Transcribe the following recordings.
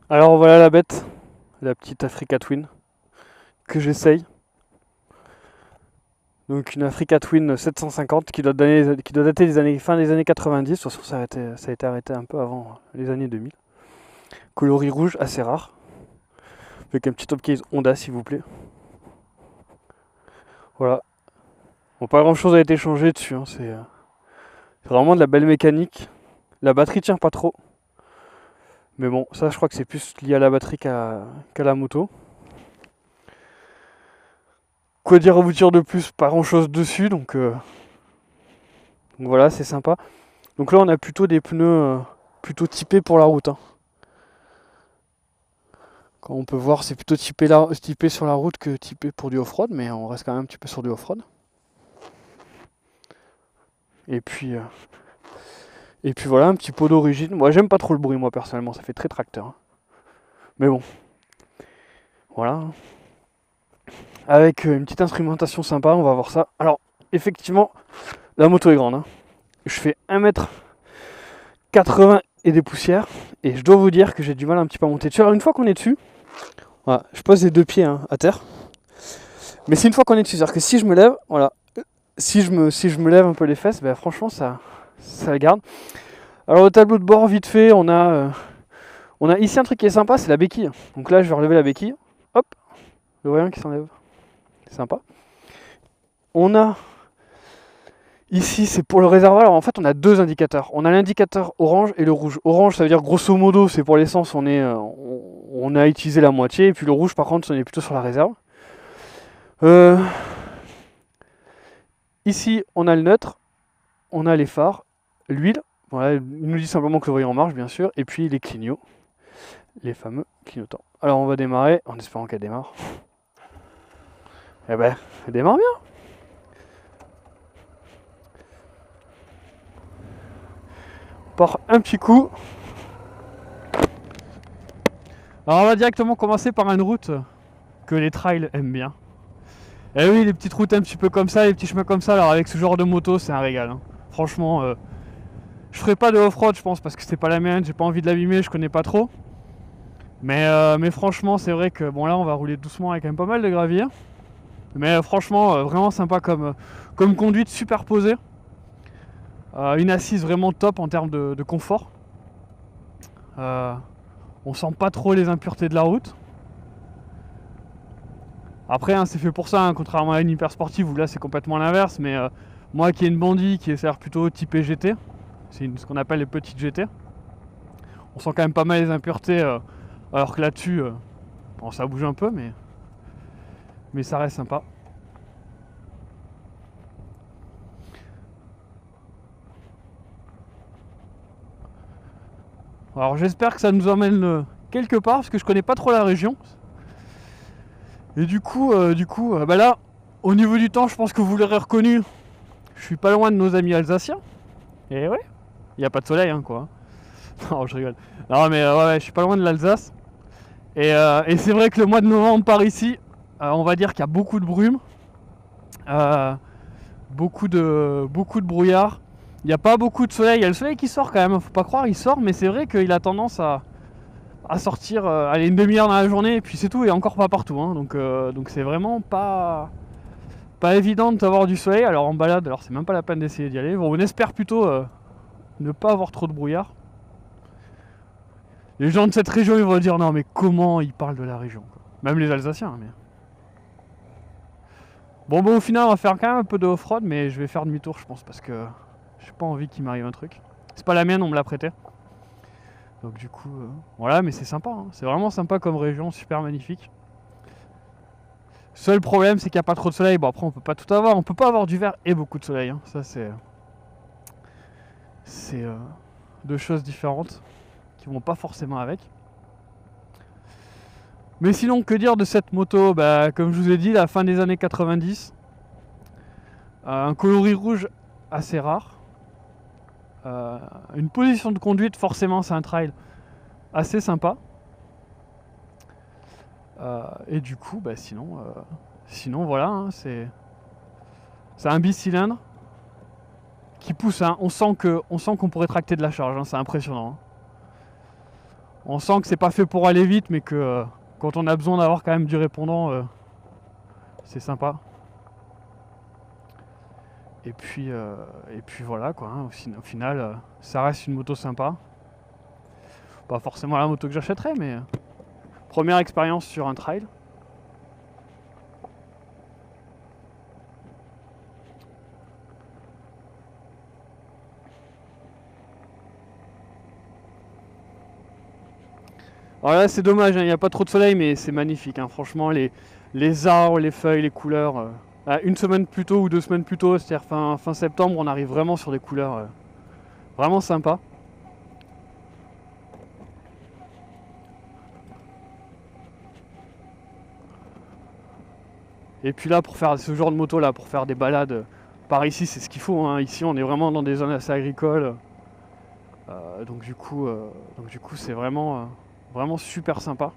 Alors voilà la bête, la petite Africa Twin, que j'essaye. Donc une Africa Twin 750 qui doit dater des années, fin des années 90, de toute façon ça a été arrêté un peu avant les années 2000. Coloris rouge, assez rare, avec un petit top case Honda s'il vous plaît. Voilà. Bon, pas grand chose a été changé dessus, hein. C'est vraiment de la belle mécanique. La batterie tient pas trop. Mais bon, ça je crois que c'est plus lié à la batterie qu'à la moto. Quoi dire à vous dire de plus? Pas grand chose dessus, donc voilà, c'est sympa. Donc là on a plutôt des pneus plutôt typés pour la route, hein. Quand on peut voir, c'est plutôt typé sur la route que typé pour du off-road, mais on reste quand même un petit peu sur du off-road. Et puis, euh, et puis voilà, un petit pot d'origine. Moi j'aime pas trop le bruit, moi personnellement, ça fait très tracteur, hein. Mais bon, voilà. Avec une petite instrumentation sympa, on va voir ça. Alors, effectivement, la moto est grande, hein. Je fais 1m80 et des poussières, et je dois vous dire que j'ai du mal un petit peu à monter dessus. Alors une fois qu'on est dessus, voilà, je pose les deux pieds hein, à terre. Mais c'est une fois qu'on est dessus, c'est-à-dire que si je me lève, voilà, si je me lève un peu les fesses, ben franchement ça garde. Alors au tableau de bord, vite fait, on a ici un truc qui est sympa, c'est la béquille. Donc là je vais relever la béquille, hop, le voyant qui s'enlève, c'est sympa. On a ici c'est pour le réservoir, alors en fait on a deux indicateurs. On a l'indicateur orange et le rouge. Orange ça veut dire grosso modo c'est pour l'essence, on a utilisé la moitié, et puis le rouge par contre on est plutôt sur la réserve. Euh, Ici, on a le neutre, on a les phares, l'huile. Voilà, il nous dit simplement que le voyant marche, bien sûr. Et puis les clignots, les fameux clignotants. Alors on va démarrer, en espérant qu'elle démarre. Eh ben, elle démarre bien. On part un petit coup. Alors on va directement commencer par une route que les trails aiment bien. Et oui, les petites routes un petit peu comme ça, les petits chemins comme ça, alors avec ce genre de moto, c'est un régal, hein. Franchement, je ferai pas de off-road, je pense, parce que c'est pas la mienne, j'ai pas envie de l'abîmer, je connais pas trop. Mais franchement, c'est vrai que bon, là, on va rouler doucement avec quand même pas mal de gravier. Mais franchement, vraiment sympa comme conduite, super posée. Une assise vraiment top en termes de confort. Euh, on sent pas trop les impuretés de la route. Après, hein, c'est fait pour ça, hein, contrairement à une hyper sportive où là c'est complètement l'inverse. Mais moi qui ai une bandit qui est plutôt typé GT, c'est ce qu'on appelle les petites GT. On sent quand même pas mal les impuretés, alors que là-dessus, bon, ça bouge un peu, mais ça reste sympa. Alors j'espère que ça nous emmène quelque part, parce que je connais pas trop la région. Et bah là, au niveau du temps, je pense que vous l'aurez reconnu, je suis pas loin de nos amis alsaciens. Et ouais, il n'y a pas de soleil, hein, quoi. Non, je rigole. Non, mais ouais, je suis pas loin de l'Alsace. Et c'est vrai que le mois de novembre par ici, on va dire qu'il y a beaucoup de brume, euh, beaucoup de brouillard. Il n'y a pas beaucoup de soleil. Il y a le soleil qui sort quand même, faut pas croire, il sort, mais c'est vrai qu'il a tendance à sortir allez, une demi-heure dans la journée, et puis c'est tout, et encore pas partout, hein. Donc c'est vraiment pas évident d'avoir du soleil. Alors en balade, alors c'est même pas la peine d'essayer d'y aller. Bon, on espère plutôt ne pas avoir trop de brouillard. Les gens de cette région ils vont dire non mais comment ils parlent de la région, quoi. Même les Alsaciens, mais bon au final on va faire quand même un peu de off-road, mais je vais faire demi-tour je pense, parce que j'ai pas envie qu'il m'arrive un truc. C'est pas la mienne, on me l'a prêté. Donc du coup voilà, mais c'est sympa, hein. C'est vraiment sympa comme région, super magnifique. Seul problème c'est qu'il n'y a pas trop de soleil. Bon après on peut pas tout avoir, on peut pas avoir du vert et beaucoup de soleil, hein. Ça c'est deux choses différentes qui vont pas forcément avec. Mais sinon, que dire de cette moto? Bah, comme je vous ai dit, la fin des années 90, un coloris rouge assez rare, une position de conduite, forcément c'est un trail assez sympa. Et du coup, bah, sinon voilà, hein, c'est un bicylindre qui pousse, hein. On sent qu'on pourrait tracter de la charge, hein, c'est impressionnant, hein. On sent que c'est pas fait pour aller vite, mais que quand on a besoin d'avoir quand même du répondant, c'est sympa. Et puis voilà quoi, hein. Au final, ça reste une moto sympa. Pas forcément la moto que j'achèterais, mais première expérience sur un trail. Alors là c'est dommage, il n'y a pas trop de soleil, mais c'est magnifique, hein. Franchement les arbres, les feuilles, les couleurs. Une semaine plus tôt ou 2 semaines plus tôt, c'est-à-dire fin septembre, on arrive vraiment sur des couleurs vraiment sympas. Et puis là, pour faire ce genre de moto là, pour faire des balades par ici, c'est ce qu'il faut, hein. Ici on est vraiment dans des zones assez agricoles. Donc du coup c'est vraiment super sympa.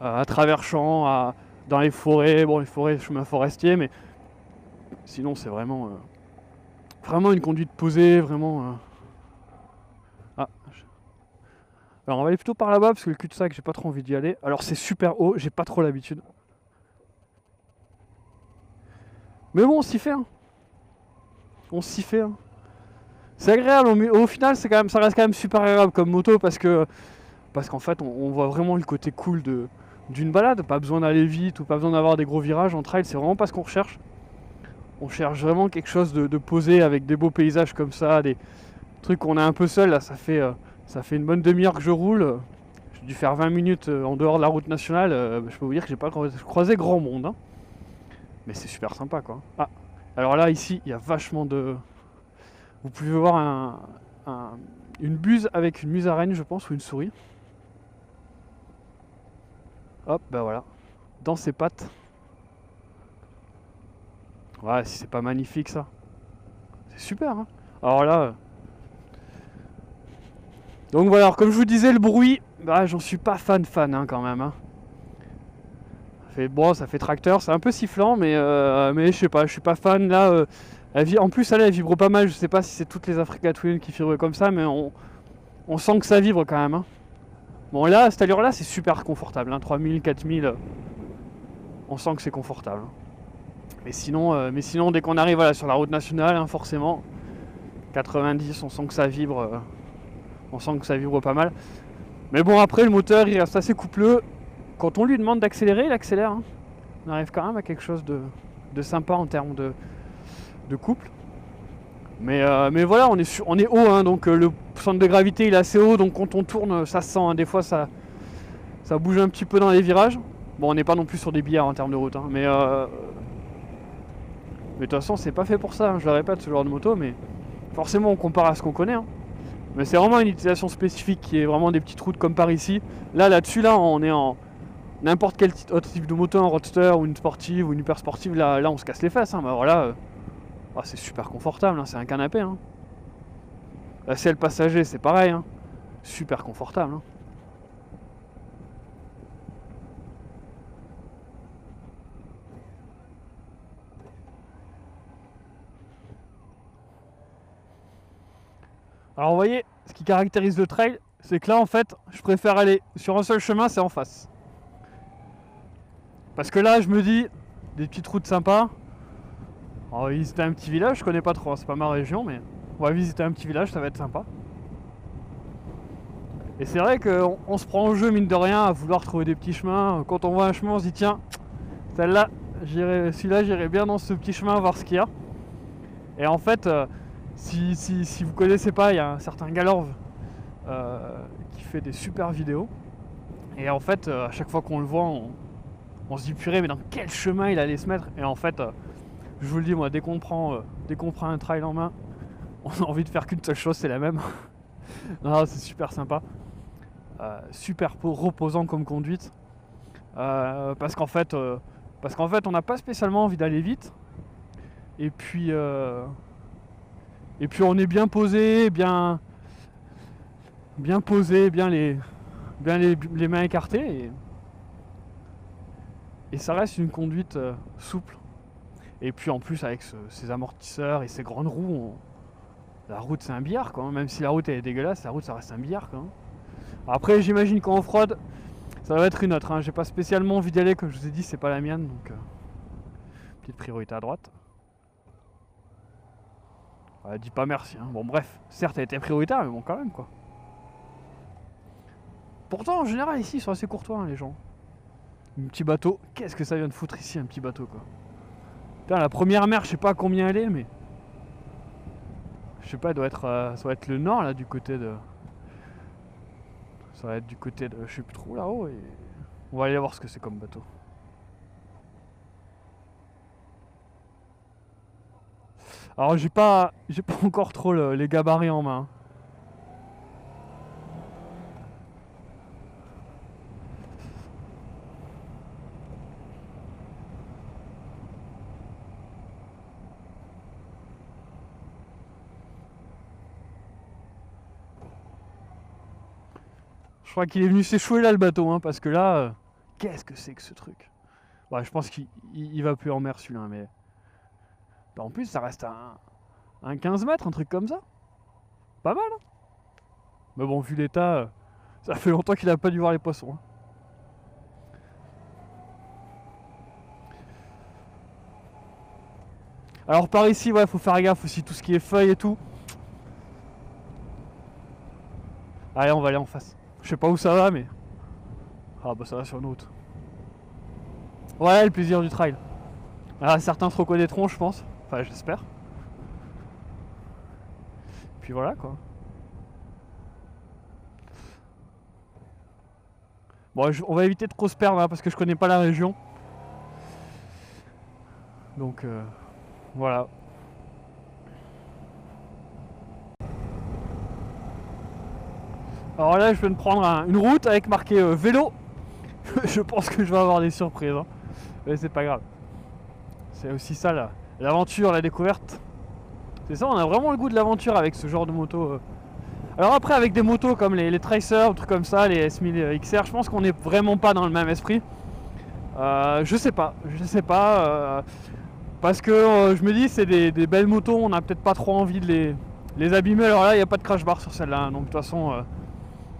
À travers champs, dans les forêts, bon les forêts, chemins forestiers, mais sinon c'est vraiment une conduite posée, vraiment. Ah. Alors on va aller plutôt par là-bas parce que le cul-de-sac j'ai pas trop envie d'y aller. Alors c'est super haut, j'ai pas trop l'habitude. Mais bon on s'y fait, hein. On s'y fait, hein. C'est agréable, au final ça reste quand même super agréable comme moto parce qu'en fait on voit vraiment le côté cool d'une balade. Pas besoin d'aller vite ou pas besoin d'avoir des gros virages en trail, c'est vraiment pas ce qu'on recherche. On cherche vraiment quelque chose de posé avec des beaux paysages comme ça, des trucs qu'on est un peu seul. Là ça fait une bonne demi-heure que je roule. J'ai dû faire 20 minutes en dehors de la route nationale. Je peux vous dire que j'ai pas croisé grand monde, hein. Mais c'est super sympa quoi. Ah, alors là ici il y a vachement de... Vous pouvez voir une buse avec une musaraigne, je pense, ou une souris. Hop, bah voilà. Dans ses pattes. Ouais, si c'est pas magnifique ça. C'est super, hein. Alors là... Donc voilà, alors comme je vous disais, le bruit, bah j'en suis pas fan hein, quand même, hein. Ça fait tracteur, c'est un peu sifflant, mais je sais pas, je suis pas fan là. En plus, elle vibre pas mal. Je sais pas si c'est toutes les Africa Twin qui vibrent comme ça, mais on sent que ça vibre quand même, hein. Bon, là, à cette allure-là, c'est super confortable, hein. 3000, 4000, on sent que c'est confortable. Mais sinon, dès qu'on arrive voilà, sur la route nationale, hein, forcément, 90, on sent que ça vibre. On sent que ça vibre pas mal. Mais bon, après, le moteur, il reste assez coupleux. Quand on lui demande d'accélérer, il accélère, hein. On arrive quand même à quelque chose de sympa en termes de couple. Mais voilà, on est haut, hein, donc le centre de gravité il est assez haut, donc quand on tourne, ça se sent, hein, des fois ça bouge un petit peu dans les virages. Bon, on n'est pas non plus sur des billards en termes de route, hein, mais de toute façon, c'est pas fait pour ça, hein, je le répète, ce genre de moto, mais forcément on compare à ce qu'on connaît, hein. Mais c'est vraiment une utilisation spécifique qui est vraiment des petites routes comme par ici. Là-dessus, on est en n'importe quel autre type de moto, un roadster ou une sportive ou une hyper sportive, là on se casse les fesses, hein. Bah, voilà, c'est super confortable, hein, c'est un canapé, hein. La selle passager, c'est pareil, hein. Super confortable, hein. Alors vous voyez, ce qui caractérise le trail, c'est que là en fait, je préfère aller sur un seul chemin, c'est en face. Parce que là, je me dis, des petites routes sympas. On va visiter un petit village, je connais pas trop, hein, c'est pas ma région, mais on va visiter un petit village, ça va être sympa. Et c'est vrai qu'on se prend en jeu, mine de rien, à vouloir trouver des petits chemins. Quand on voit un chemin, on se dit tiens, celui-là, j'irai bien dans ce petit chemin voir ce qu'il y a. Et en fait, si vous connaissez pas, il y a un certain Galorve qui fait des super vidéos. Et en fait, à chaque fois qu'on le voit, on se dit purée, mais dans quel chemin il allait se mettre. Et en fait, je vous le dis, moi, dès qu'on prend un trail en main, on a envie de faire qu'une seule chose, c'est la même. Non, c'est super sympa. Super reposant comme conduite. Parce qu'en fait, on n'a pas spécialement envie d'aller vite. Et puis on est bien posé, bien posé, bien les mains écartées. Et ça reste une conduite souple. Et puis en plus avec ces amortisseurs et ces grandes roues, la route c'est un billard quoi. Même si la route est dégueulasse, la route ça reste un billard quoi. Après j'imagine qu'en off-road ça va être une autre, hein. J'ai pas spécialement envie d'y aller, comme je vous ai dit c'est pas la mienne, donc petite priorité à droite. Elle dit pas merci, hein. Bon bref, certes elle était prioritaire mais bon quand même quoi. Pourtant en général ici ils sont assez courtois, hein, les gens. Un petit bateau, qu'est-ce que ça vient de foutre ici un petit bateau quoi. Putain, la première mer je sais pas à combien elle est mais... Je sais pas, elle doit être, ça doit être le nord là du côté de... Ça va être du côté de... Je sais plus trop là-haut et... On va aller voir ce que c'est comme bateau. Alors j'ai pas encore trop les gabarits en main. Je crois qu'il est venu s'échouer là le bateau, hein, parce que là, qu'est-ce que c'est que ce truc? Ouais, je pense qu'il va plus en mer celui-là, mais... Bah, en plus ça reste un 15 mètres, un truc comme ça. Pas mal, hein. Mais bon, vu l'état, ça fait longtemps qu'il a pas dû voir les poissons, hein. Alors par ici, ouais, faut faire gaffe aussi, tout ce qui est feuilles et tout. Allez, on va aller en face. Je sais pas où ça va, mais... Ah bah ça va sur une route. Ouais, le plaisir du trail. Ah, certains se reconnaîtront, je pense. Enfin, j'espère. Puis voilà, quoi. Bon, on va éviter de trop se perdre, hein, parce que je connais pas la région. Donc, voilà. Alors là, je viens de prendre une route avec marqué vélo. Je pense que je vais avoir des surprises, hein. Mais c'est pas grave. C'est aussi ça, l'aventure, la découverte. C'est ça, on a vraiment le goût de l'aventure avec ce genre de moto. Alors après, avec des motos comme les Tracer, ou trucs comme ça, les S1000 XR, je pense qu'on n'est vraiment pas dans le même esprit. Je sais pas. Parce que je me dis, c'est des belles motos, on n'a peut-être pas trop envie de les abîmer. Alors là, il n'y a pas de crash bar sur celle-là, hein. Donc de toute façon,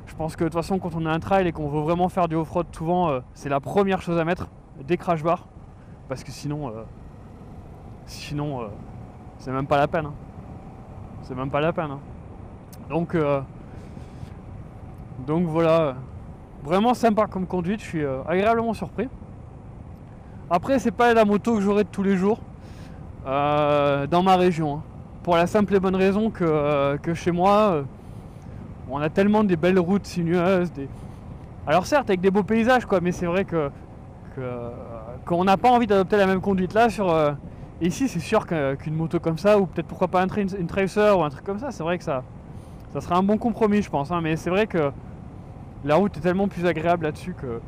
je pense que de toute façon, quand on a un trail et qu'on veut vraiment faire du off-road, souvent, c'est la première chose à mettre, des crash bars. Parce que sinon, c'est même pas la peine, hein. C'est même pas la peine, hein. Donc voilà, vraiment sympa comme conduite, je suis agréablement surpris. Après, c'est pas la moto que j'aurai de tous les jours dans ma région, hein. Pour la simple et bonne raison que chez moi, on a tellement des belles routes sinueuses. Alors certes, avec des beaux paysages, quoi, mais c'est vrai qu'on n'a pas envie d'adopter la même conduite là sur... ici, c'est sûr qu'une moto comme ça, ou peut-être pourquoi pas une Tracer ou un truc comme ça, c'est vrai que ça serait un bon compromis, je pense, hein. Mais c'est vrai que la route est tellement plus agréable là-dessus que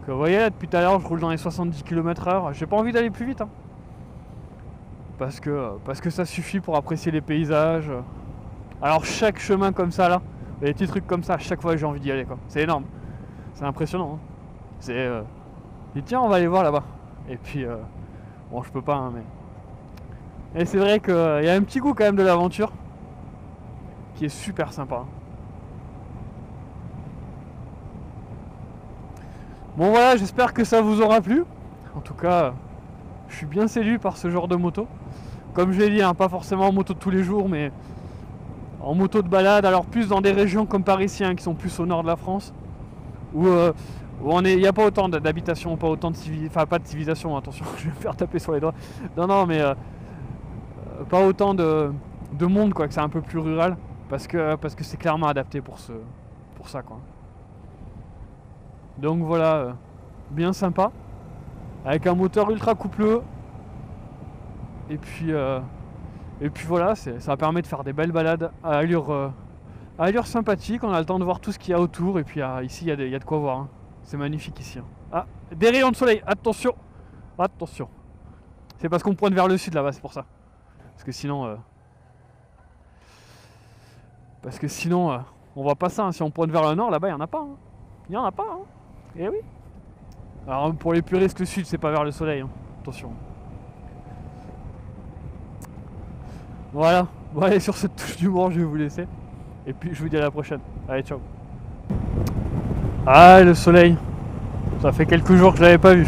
vous voyez, là, depuis tout à l'heure, je roule dans les 70 km/h. J'ai pas envie d'aller plus vite, hein. Parce que ça suffit pour apprécier les paysages. Alors chaque chemin comme ça là, des petits trucs comme ça, à chaque fois j'ai envie d'y aller, quoi. C'est énorme, c'est impressionnant, hein. C'est et tiens, on va aller voir là-bas. Et puis bon, je peux pas, hein, mais... Et c'est vrai qu'il y a un petit goût quand même de l'aventure qui est super sympa. Bon voilà, j'espère que ça vous aura plu. En tout cas, je suis bien séduit par ce genre de moto. Comme je l'ai dit, hein, pas forcément en moto de tous les jours, mais en moto de balade. Alors plus dans des régions comme par ici, hein, qui sont plus au nord de la France, où il n'y a pas autant d'habitations, pas autant de civilisation, enfin pas de civilisation, attention, je vais me faire taper sur les doigts. Non, mais pas autant de monde, quoi, que c'est un peu plus rural, parce que c'est clairement adapté pour ça, quoi. Donc voilà, bien sympa, avec un moteur ultra coupleux, et puis voilà, ça permet de faire des belles balades à allure sympathique. On a le temps de voir tout ce qu'il y a autour, et puis ici il y a de quoi voir, hein. C'est magnifique ici, hein. Ah, des rayons de soleil, attention, c'est parce qu'on pointe vers le sud là-bas, c'est pour ça. Parce que sinon on voit pas ça, hein. Si on pointe vers le nord, là-bas il y en a pas, hein. Il y en a pas, hein. Eh oui. Alors pour les puristes, le sud c'est pas vers le soleil, hein. Attention. Voilà. Bon allez, sur cette touche d'humour je vais vous laisser. Et puis je vous dis à la prochaine. Allez, ciao. Ah, le soleil. Ça fait quelques jours que je l'avais pas vu.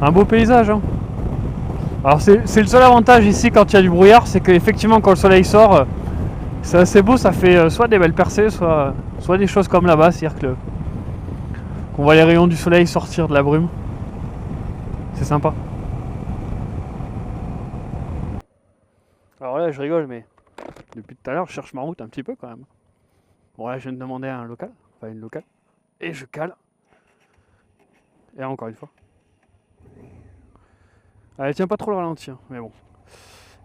Un beau paysage, hein. Alors c'est le seul avantage ici quand il y a du brouillard, c'est qu'effectivement quand le soleil sort, c'est assez beau, ça fait soit des belles percées, soit des choses comme là-bas, c'est-à-dire que qu'on voit les rayons du soleil sortir de la brume. C'est sympa. Alors là je rigole, mais depuis tout à l'heure je cherche ma route un petit peu quand même. Bon là je viens de demander à un local, enfin une locale, et je cale. Et encore une fois. Elle tient pas trop le ralenti, hein, mais bon.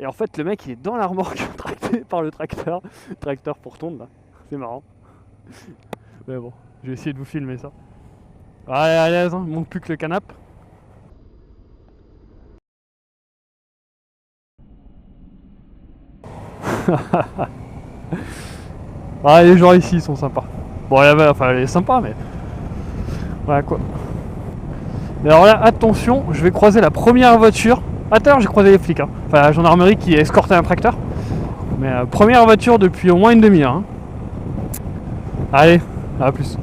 Et en fait, le mec il est dans la remorque tracté par le tracteur pour tondre là. C'est marrant. Mais bon, je vais essayer de vous filmer ça. Allez, à l'aise, hein, il manque plus que le canapé. Ah, les gens ici ils sont sympas. Bon, enfin, elle est sympa, mais. Voilà quoi. Mais alors là, attention, je vais croiser la première voiture. Ah, tout à l'heure j'ai croisé les flics, hein. Enfin la gendarmerie qui escortait un tracteur. Mais première voiture depuis au moins une demi-heure, hein. Allez, à plus.